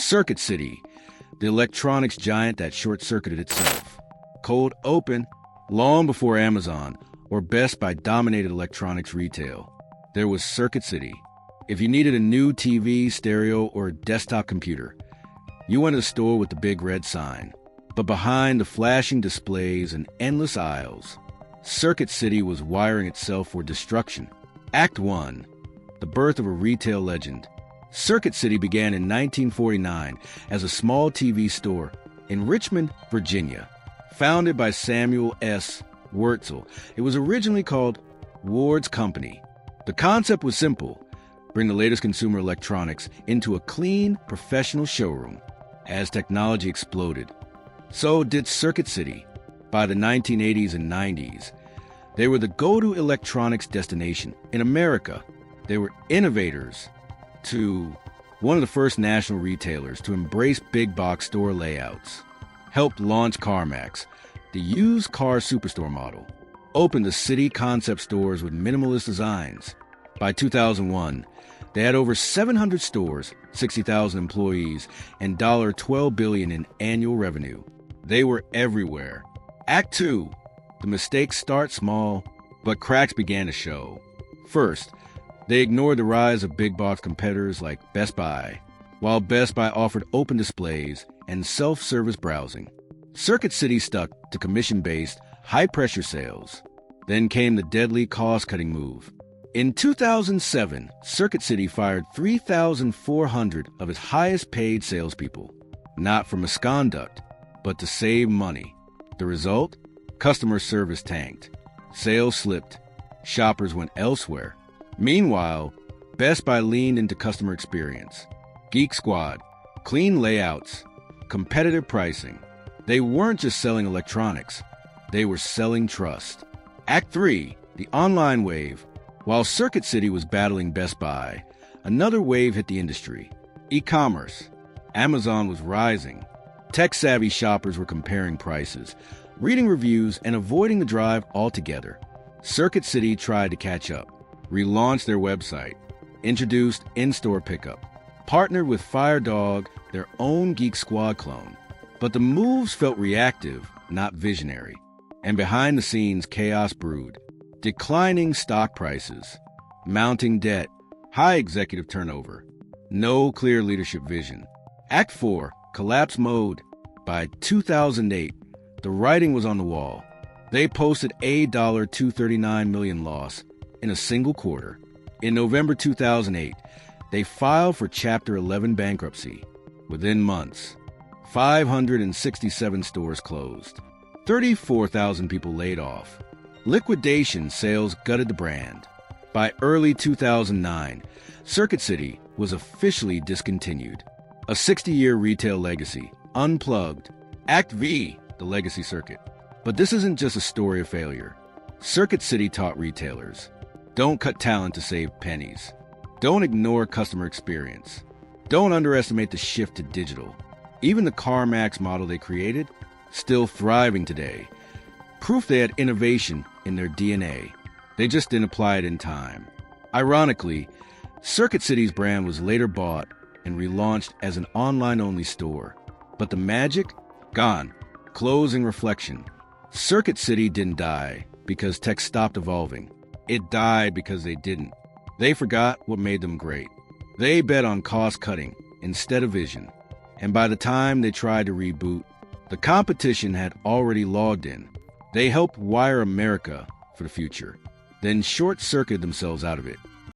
Circuit City, the electronics giant that short-circuited itself. Cold open, long before Amazon or Best Buy dominated electronics retail. There was Circuit City. If you needed a new TV, stereo, or desktop computer, you went to the store with the big red sign. But behind the flashing displays and endless aisles, Circuit City was wiring itself for destruction. Act 1. The birth of a retail legend. Circuit City began in 1949 as a small TV store in Richmond, Virginia. Founded by Samuel S. Wurtzel, it was originally called Ward's Company. The concept was simple: bring the latest consumer electronics into a clean, professional showroom. As technology exploded, so did Circuit City. By the 1980s and 90s, they were the go-to electronics destination in America. They were innovators to one of the first national retailers to embrace big box store layouts, helped launch CarMax, the used car superstore model, opened the city concept stores with minimalist designs. By 2001, they had over 700 stores, 60,000 employees, and $12 billion in annual revenue. They were everywhere. Act 2. The mistakes start small, but cracks began to show. First, they ignored the rise of big box competitors like Best Buy. While Best Buy offered open displays and self-service browsing, Circuit City stuck to commission-based, high-pressure sales. Then came the deadly cost-cutting move. In 2007, Circuit City fired 3,400 of its highest-paid salespeople, not for misconduct, but to save money. The result? Customer service tanked. Sales slipped. Shoppers went elsewhere. Meanwhile, Best Buy leaned into customer experience. Geek Squad, clean layouts, competitive pricing. They weren't just selling electronics. They were selling trust. Act 3, the online wave. While Circuit City was battling Best Buy, another wave hit the industry. E-commerce. Amazon was rising. Tech-savvy shoppers were comparing prices, reading reviews, and avoiding the drive altogether. Circuit City tried to catch up, relaunched their website, introduced in-store pickup, partnered with FireDog, their own Geek Squad clone. But the moves felt reactive, not visionary. And behind the scenes, chaos brewed. Declining stock prices, mounting debt, high executive turnover, no clear leadership vision. Act 4, collapse mode. By 2008, the writing was on the wall. They posted a $239 million loss in a single quarter. In November 2008, they filed for Chapter 11 bankruptcy. Within months, 567 stores closed, 34,000 people laid off. Liquidation sales gutted the brand. By early 2009, Circuit City was officially discontinued. A 60-year retail legacy, unplugged. Act V, the legacy circuit. But this isn't just a story of failure. Circuit City taught retailers: don't cut talent to save pennies. Don't ignore customer experience. Don't underestimate the shift to digital. Even the CarMax model they created, still thriving today. Proof they had innovation in their DNA. They just didn't apply it in time. Ironically, Circuit City's brand was later bought and relaunched as an online-only store. But the magic? Gone. Closing reflection. Circuit City didn't die because tech stopped evolving. It died because they didn't. They forgot what made them great. They bet on cost-cutting instead of vision. And by the time they tried to reboot, the competition had already logged in. They helped wire America for the future, then short-circuited themselves out of it.